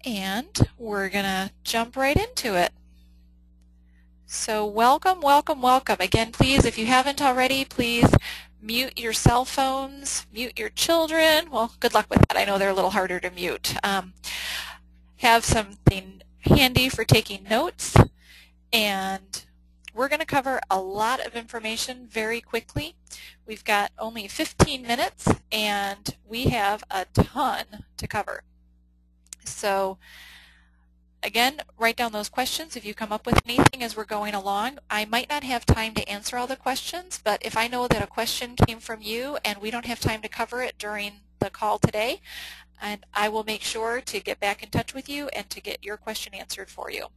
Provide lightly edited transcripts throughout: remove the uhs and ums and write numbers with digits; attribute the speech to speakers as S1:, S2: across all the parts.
S1: And we're going to jump right into it. So welcome, welcome, welcome. Again, please, if you haven't already, please mute your cell phones, mute your children. Well, good luck with that. I know they're a little harder to mute. Have something handy for taking notes. And we're going to cover a lot of information very quickly. We've got only 15 minutes, and we have a ton to cover. So again, write down those questions if you come up with anything as we're going along. I might not have time to answer all the questions, but if I know that a question came from you and we don't have time to cover it during the call today, and I will make sure to get back in touch with you and to get your question answered for you.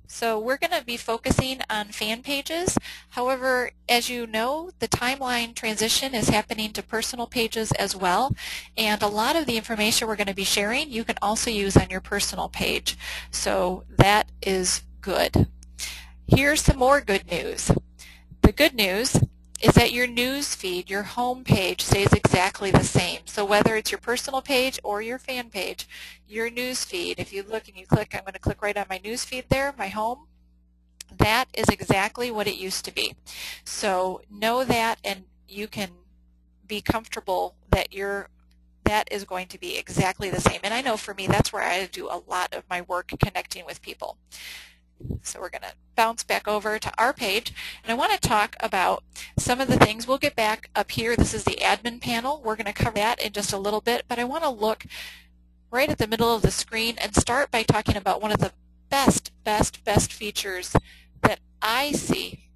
S1: So we're going to be focusing on fan pages. However, as you know, the timeline transition is happening to personal pages as well. And a lot of the information we're going to be sharing you can also use on your personal page. So that is good. Here's some more good news. The good news is that your news feed, your home page, stays exactly the same. So whether it's your personal page or your fan page, your news feed, if you look and you click, I'm going to click right on my news feed there, my home, that is exactly what it used to be. So know that, and you can be comfortable that that is going to be exactly the same. And I know for me, that's where I do a lot of my work connecting with people. So we're going to bounce back over to our page, and I want to talk about some of the things. We'll get back up here. This is the admin panel. We're going to cover that in just a little bit, but I want to look right at the middle of the screen and start by talking about one of the best features that I see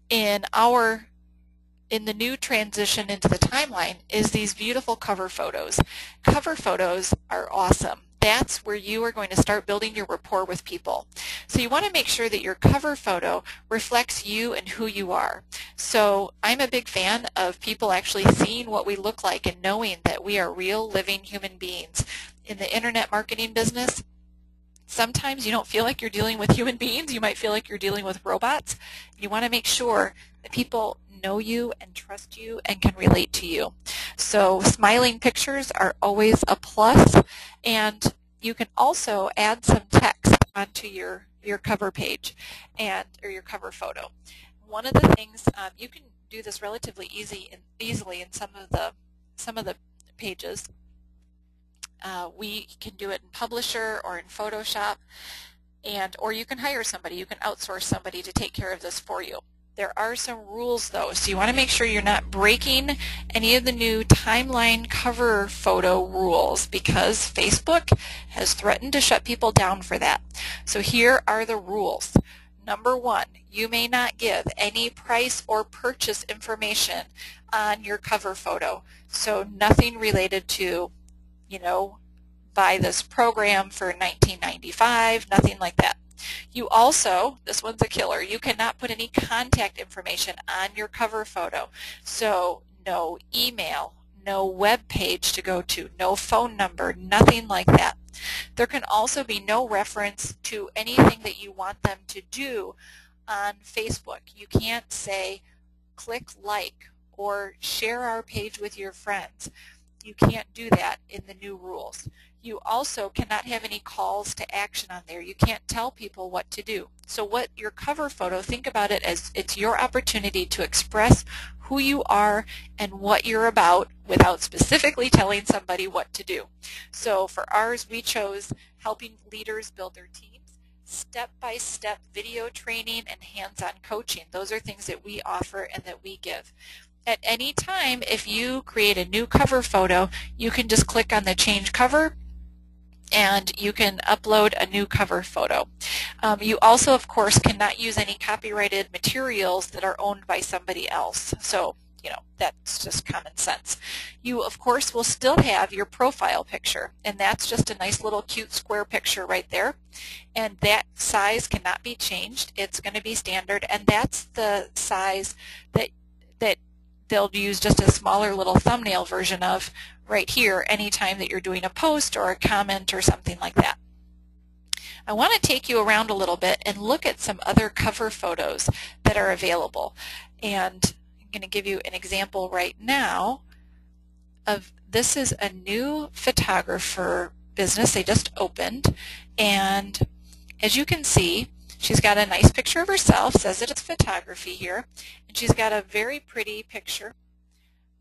S1: in the new transition into the timeline is these beautiful cover photos. Cover photos are awesome. That's where you are going to start building your rapport with people. So you want to make sure that your cover photo reflects you and who you are. So I'm a big fan of people actually seeing what we look like and knowing that we are real living human beings. In the internet marketing business, sometimes you don't feel like you're dealing with human beings. You might feel like you're dealing with robots. You want to make sure that people know you and trust you and can relate to you. So smiling pictures are always a plus, and you can also add some text onto your cover page or your cover photo. One of the things you can do this relatively easily in some of the pages. We can do it in Publisher or in Photoshop, or you can hire somebody. You can outsource somebody to take care of this for you. There are some rules though, so you want to make sure you're not breaking any of the new timeline cover photo rules, because Facebook has threatened to shut people down for that. So here are the rules. Number 1, you may not give any price or purchase information on your cover photo. So nothing related to, buy this program for $19.95, nothing like that. You also, this one's a killer, you cannot put any contact information on your cover photo. So no email, no web page to go to, no phone number, nothing like that. There can also be no reference to anything that you want them to do on Facebook. You can't say click like or share our page with your friends. You can't do that in the new rules. You also cannot have any calls to action on there. You can't tell people what to do. So what your cover photo, think about it as it's your opportunity to express who you are and what you're about without specifically telling somebody what to do. So for ours, we chose helping leaders build their teams, step-by-step video training, and hands-on coaching. Those are things that we offer and that we give. At any time, if you create a new cover photo, you can just click on the Change Cover and you can upload a new cover photo. You also, of course, cannot use any copyrighted materials that are owned by somebody else. So, that's just common sense. You, of course, will still have your profile picture, and that's just a nice little cute square picture right there. And that size cannot be changed. It's going to be standard, and that's the size that they'll use just a smaller little thumbnail version of right here anytime that you're doing a post or a comment or something like that. I want to take you around a little bit and look at some other cover photos that are available. And I'm going to give you an example right now this is a new photographer business they just opened, and as you can see, she's got a nice picture of herself, says that it's photography here, and she's got a very pretty picture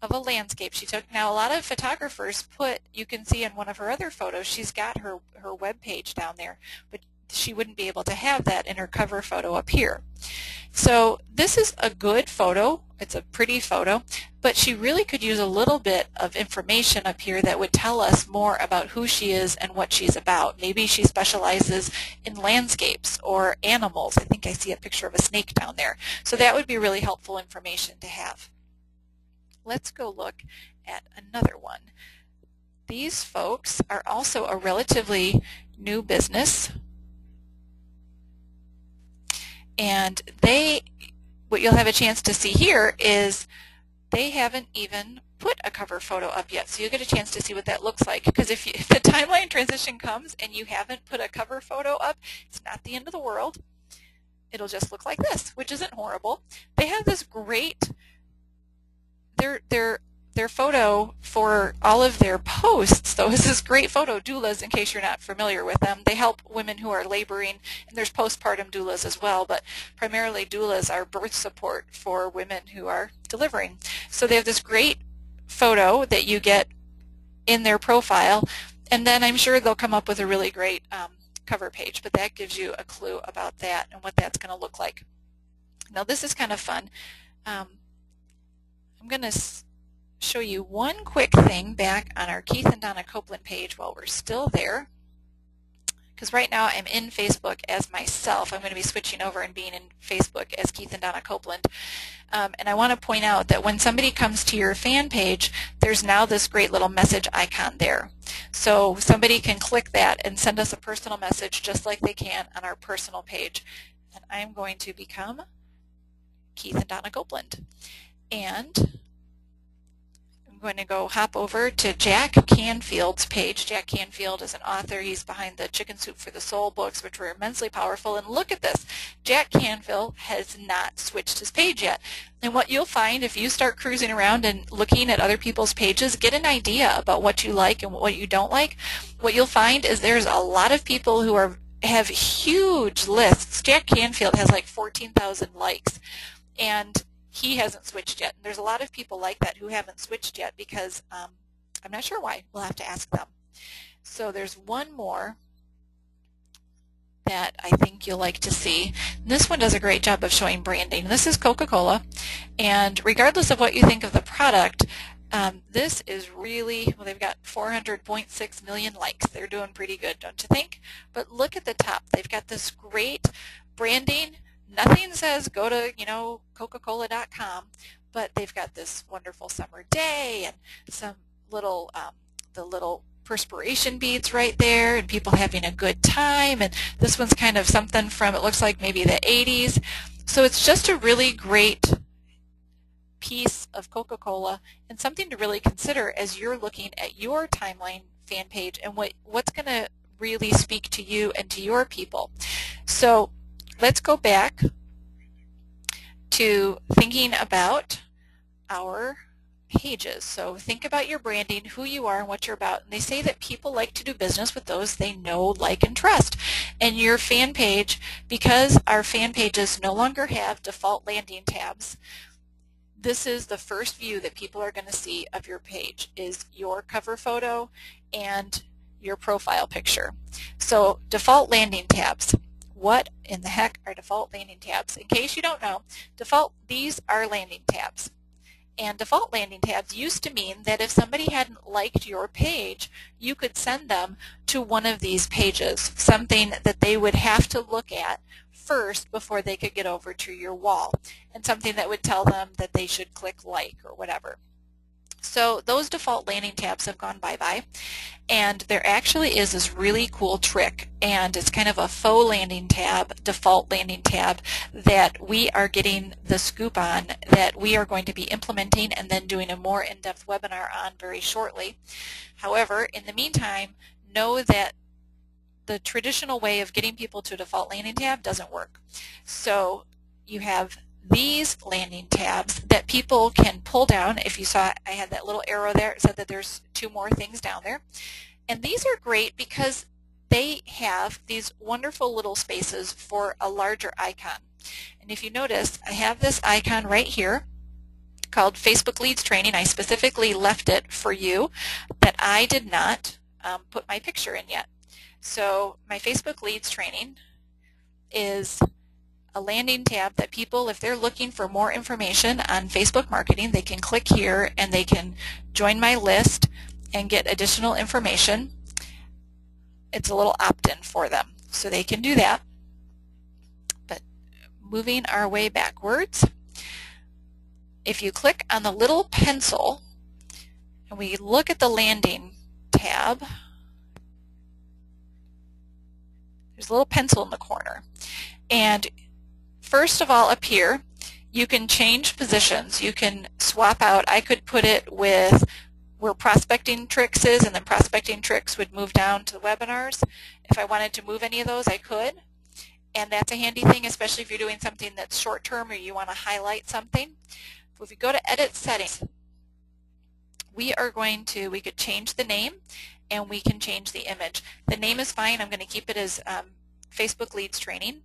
S1: of a landscape she took. Now, a lot of photographers you can see in one of her other photos, she's got her web page down there, but she wouldn't be able to have that in her cover photo up here. So this is a good photo. It's a pretty photo, but she really could use a little bit of information up here that would tell us more about who she is and what she's about. Maybe she specializes in landscapes or animals. I think I see a picture of a snake down there. So that would be really helpful information to have. Let's go look at another one. These folks are also a relatively new business, and what you'll have a chance to see here is they haven't even put a cover photo up yet, so you'll get a chance to see what that looks like. Because if the timeline transition comes and you haven't put a cover photo up, it's not the end of the world. It'll just look like this, which isn't horrible. They have this great their photo for all of their posts, though, is this great photo. Doulas, in case you're not familiar with them, they help women who are laboring, and there's postpartum doulas as well, but primarily doulas are birth support for women who are delivering. So they have this great photo that you get in their profile, and then I'm sure they'll come up with a really great cover page, but that gives you a clue about that and what that's going to look like. Now, this is kind of fun. I'm going to show you one quick thing back on our Keith and Donna Copeland page while we're still there, because right now I'm in Facebook as myself. I'm going to be switching over and being in Facebook as Keith and Donna Copeland. And I want to point out that when somebody comes to your fan page, there's now this great little message icon there. So somebody can click that and send us a personal message just like they can on our personal page. And I'm going to become Keith and Donna Copeland. And I'm going to go hop over to Jack Canfield's page. Jack Canfield is an author. He's behind the Chicken Soup for the Soul books, which were immensely powerful. And look at this. Jack Canfield has not switched his page yet. And what you'll find if you start cruising around and looking at other people's pages, get an idea about what you like and what you don't like. What you'll find is there's a lot of people who have huge lists. Jack Canfield has like 14,000 likes. And he hasn't switched yet. And there's a lot of people like that who haven't switched yet because I'm not sure why. We'll have to ask them. So there's one more that I think you'll like to see. This one does a great job of showing branding. This is Coca-Cola, and regardless of what you think of the product, this is really, well, they've got 400.6 million likes. They're doing pretty good, don't you think? But look at the top. They've got this great branding. Nothing says go to, CocaCola.com, but they've got this wonderful summer day and some little, the little perspiration beads right there and people having a good time. And this one's kind of something from, it looks like maybe the 80s. So it's just a really great piece of Coca-Cola and something to really consider as you're looking at your timeline fan page and what's going to really speak to you and to your people. So let's go back to thinking about our pages. So think about your branding, who you are and what you're about. And they say that people like to do business with those they know, like, and trust. And your fan page, because our fan pages no longer have default landing tabs, this is the first view that people are going to see of your page, is your cover photo and your profile picture. So default landing tabs. What in the heck are default landing tabs? In case you don't know, these are landing tabs. And default landing tabs used to mean that if somebody hadn't liked your page, you could send them to one of these pages, something that they would have to look at first before they could get over to your wall, and something that would tell them that they should click like or whatever. So those default landing tabs have gone bye-bye, and there actually is this really cool trick, and it's kind of a faux landing tab, default landing tab, that we are getting the scoop on, that we are going to be implementing and then doing a more in-depth webinar on very shortly. However, in the meantime, know that the traditional way of getting people to a default landing tab doesn't work. So you have these landing tabs that people can pull down. If you saw, I had that little arrow there. It said that there's 2 more things down there. And these are great because they have these wonderful little spaces for a larger icon. And if you notice, I have this icon right here called Facebook Leads Training. I specifically left it for you, that I did not put my picture in yet. So my Facebook Leads Training is a landing tab that people, if they're looking for more information on Facebook marketing, they can click here and they can join my list and get additional information. It's a little opt-in for them, so they can do that. But moving our way backwards, if you click on the little pencil and we look at the landing tab, there's a little pencil in the corner. And first of all, up here, you can change positions. You can swap out. I could put it with where Prospecting Tricks is, and then Prospecting Tricks would move down to the webinars. If I wanted to move any of those, I could. And that's a handy thing, especially if you're doing something that's short-term or you want to highlight something. If we go to Edit Settings, we could change the name and we can change the image. The name is fine. I'm going to keep it as Facebook Leads Training.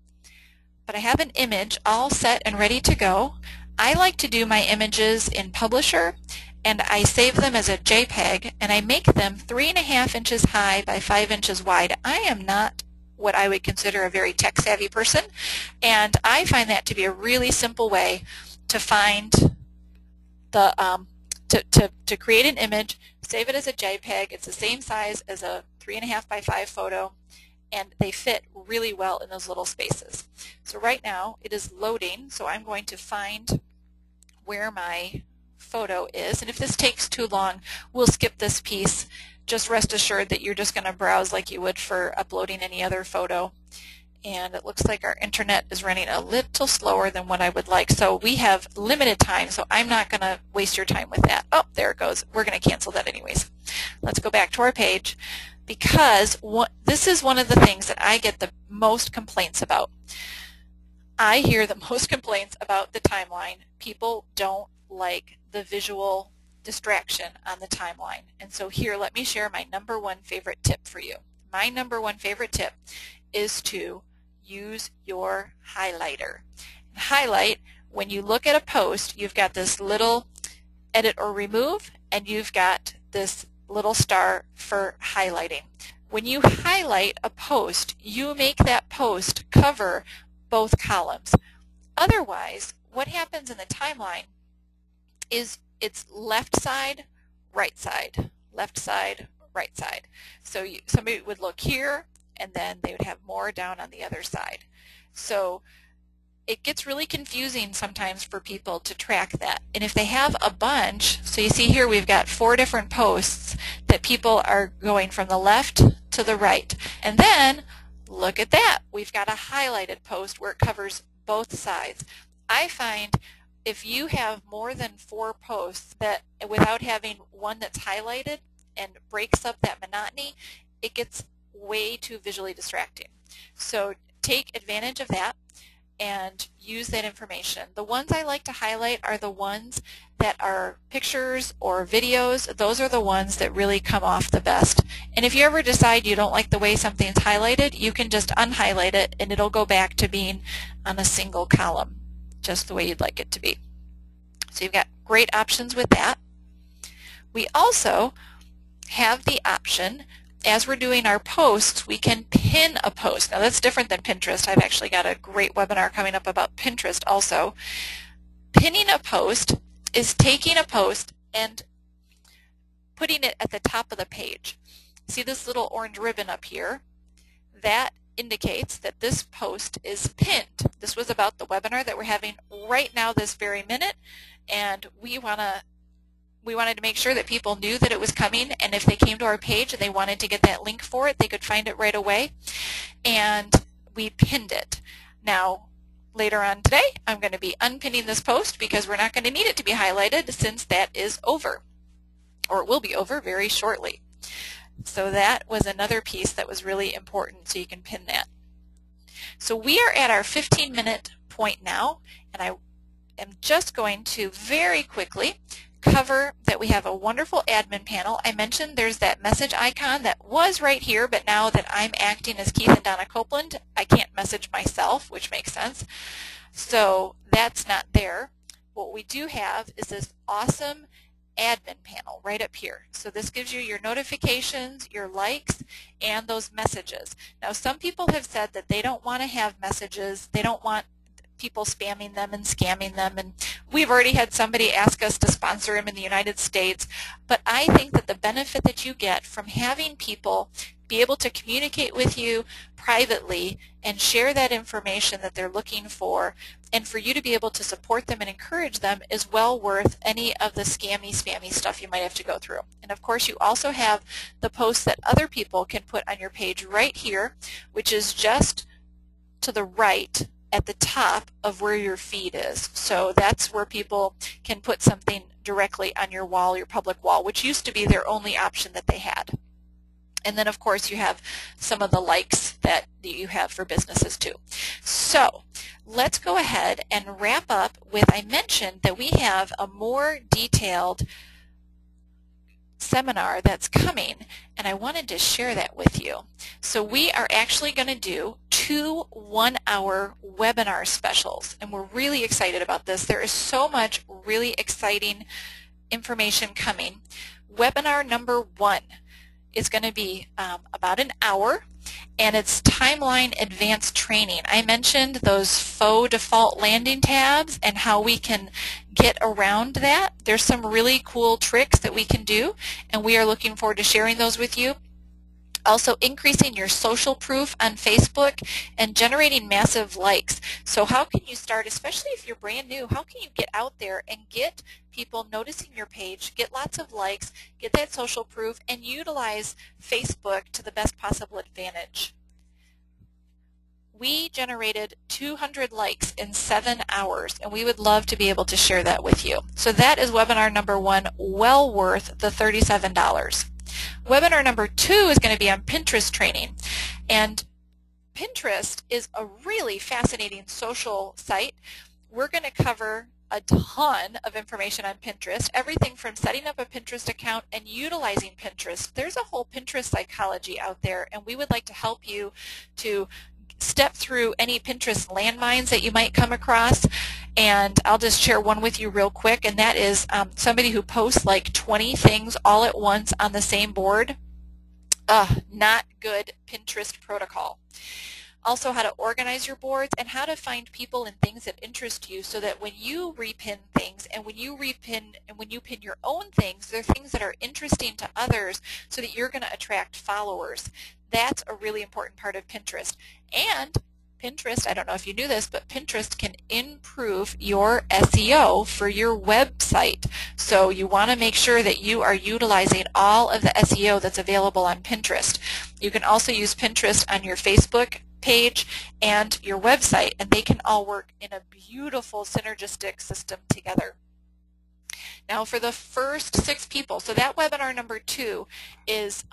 S1: But I have an image all set and ready to go. I like to do my images in Publisher, and I save them as a JPEG, and I make them 3.5 inches high by 5 inches wide. I am not what I would consider a very tech-savvy person, and I find that to be a really simple way to find the to create an image, save it as a JPEG. It's the same size as a 3.5 by 5 photo, and they fit really well in those little spaces. So right now it is loading, so I'm going to find where my photo is, and if this takes too long, we'll skip this piece. Just rest assured that you're just going to browse like you would for uploading any other photo. And it looks like our internet is running a little slower than what I would like, so we have limited time, so I'm not going to waste your time with that. Oh, there it goes. We're going to cancel that anyways. Let's go back to our page, because this is one of the things that I get the most complaints about. I hear the most complaints about the timeline. People don't like the visual distraction on the timeline. And so here, let me share my #1 favorite tip for you. My #1 favorite tip is to use your highlighter. Highlight, when you look at a post, you've got this little edit or remove, and you've got this little star for highlighting. When you highlight a post, you make that post cover both columns. Otherwise, what happens in the timeline is it's left side, right side, left side, right side. So somebody would look here, and then they would have more down on the other side. So it gets really confusing sometimes for people to track that. And if they have a bunch, so you see here we've got 4 different posts that people are going from the left to the right. And then look at that. We've got a highlighted post where it covers both sides. I find if you have more than 4 posts that without having one that's highlighted and breaks up that monotony, it gets way too visually distracting. So take advantage of that and use that information. The ones I like to highlight are the ones that are pictures or videos. Those are the ones that really come off the best. And if you ever decide you don't like the way something's highlighted, you can just unhighlight it and it'll go back to being on a single column, just the way you'd like it to be. So you've got great options with that. We also have the option, as we're doing our posts, we can pin a post. Now that's different than Pinterest. I've actually got a great webinar coming up about Pinterest also. Pinning a post is taking a post and putting it at the top of the page. See this little orange ribbon up here? That indicates that this post is pinned. This was about the webinar that we're having right now this very minute, and we wanted to make sure that people knew that it was coming, and if they came to our page and they wanted to get that link for it, they could find it right away, and we pinned it. Now, later on today, I'm going to be unpinning this post because we're not going to need it to be highlighted since that is over, or it will be over very shortly. So that was another piece that was really important, so you can pin that. So we are at our 15-minute point now, and I am just going to very quickly cover that we have a wonderful admin panel. I mentioned there's that message icon that was right here, but now that I'm acting as Keith and Donna Copeland, I can't message myself, which makes sense. So that's not there. What we do have is this awesome admin panel right up here. So this gives you your notifications, your likes, and those messages. Now some people have said that they don't want to have messages, they don't want people spamming them and scamming them, and we've already had somebody ask us to sponsor him in the United States, but I think that the benefit that you get from having people be able to communicate with you privately and share that information that they're looking for, and for you to be able to support them and encourage them is well worth any of the scammy, spammy stuff you might have to go through. And of course you also have the posts that other people can put on your page right here, which is just to the right at the top of where your feed is. So that's where people can put something directly on your wall, your public wall, which used to be their only option that they had. And then of course you have some of the likes that you have for businesses too. So let's go ahead and wrap up with, I mentioned that we have a more detailed seminar that's coming, and I wanted to share that with you. So we are actually going to do 2 one-hour webinar specials, and we're really excited about this. There is so much really exciting information coming. Webinar number 1 is going to be about an hour, and it's timeline advanced training. I mentioned those faux default landing tabs and how we can get around that. There's some really cool tricks that we can do, and we are looking forward to sharing those with you. Also increasing your social proof on Facebook and generating massive likes. So how can you start, especially if you're brand new, how can you get out there and get people noticing your page, get lots of likes, get that social proof, and utilize Facebook to the best possible advantage? We generated 200 likes in 7 hours, and we would love to be able to share that with you. So that is webinar number 1, well worth the $37. Webinar number 2 is going to be on Pinterest training, and Pinterest is a really fascinating social site. We're going to cover a ton of information on Pinterest, everything from setting up a Pinterest account and utilizing Pinterest. There's a whole Pinterest psychology out there, and we would like to help you to step through any Pinterest landmines that you might come across. And I'll just share one with you real quick, and that is somebody who posts like 20 things all at once on the same board. Not good Pinterest protocol. Also how to organize your boards and how to find people and things that interest you, so that when you repin things and when you pin your own things, they're things that are interesting to others so that you're going to attract followers. That's a really important part of Pinterest. And Pinterest, I don't know if you knew this, but Pinterest can improve your SEO for your website. So you want to make sure that you are utilizing all of the SEO that's available on Pinterest. You can also use Pinterest on your Facebook page and your website, and they can all work in a beautiful synergistic system together. Now for the first 6 people, so that webinar number 2 is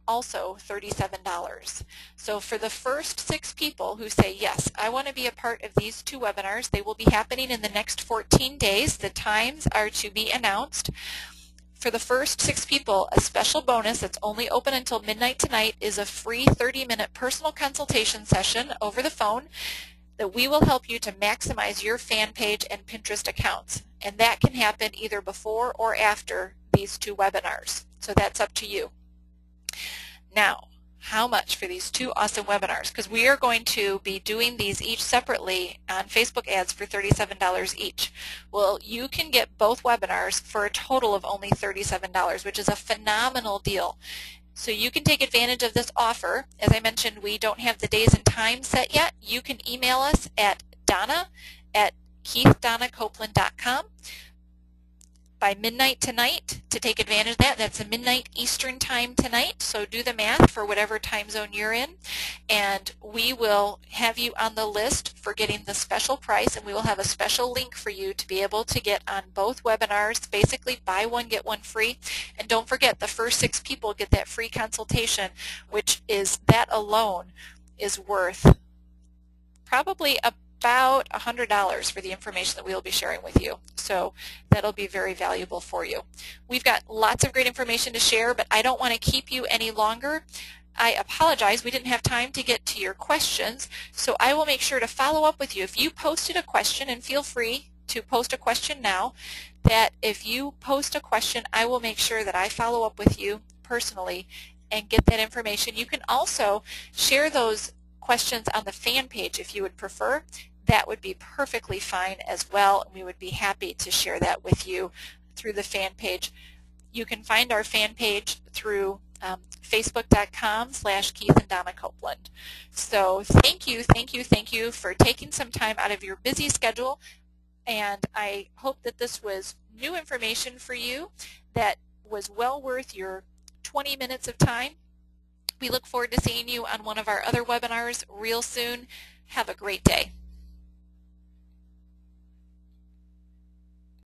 S1: also $37. So for the first 6 people who say, yes, I want to be a part of these 2 webinars, they will be happening in the next 14 days. The times are to be announced. For the first 6 people, a special bonus that's only open until midnight tonight is a free 30-minute personal consultation session over the phone that we will help you to maximize your fan page and Pinterest accounts. And that can happen either before or after these 2 webinars. So that's up to you. Now, how much for these 2 awesome webinars? Because we are going to be doing these each separately on Facebook ads for $37 each. Well, you can get both webinars for a total of only $37, which is a phenomenal deal. So you can take advantage of this offer. As I mentioned, we don't have the days and times set yet. You can email us at donna@keithdonnacopeland.com by midnight tonight to take advantage of that. That's a midnight Eastern time tonight, so do the math for whatever time zone you're in, and we will have you on the list for getting the special price, and we will have a special link for you to be able to get on both webinars, basically buy one, get one free. And don't forget, the first 6 people get that free consultation, which is, that alone is worth probably about $100 for the information that we'll be sharing with you. So that'll be very valuable for you. We've got lots of great information to share, but I don't want to keep you any longer. I apologize, we didn't have time to get to your questions, so I will make sure to follow up with you. If you posted a question, and feel free to post a question now, that if you post a question, I will make sure that I follow up with you personally and get that information. You can also share those questions on the fan page if you would prefer. That would be perfectly fine as well, and we would be happy to share that with you through the fan page. You can find our fan page through Facebook.com/Keith and Donna Copeland. So thank you for taking some time out of your busy schedule, and I hope that this was new information for you that was well worth your 20 minutes of time. We look forward to seeing you on one of our other webinars real soon. Have a great day.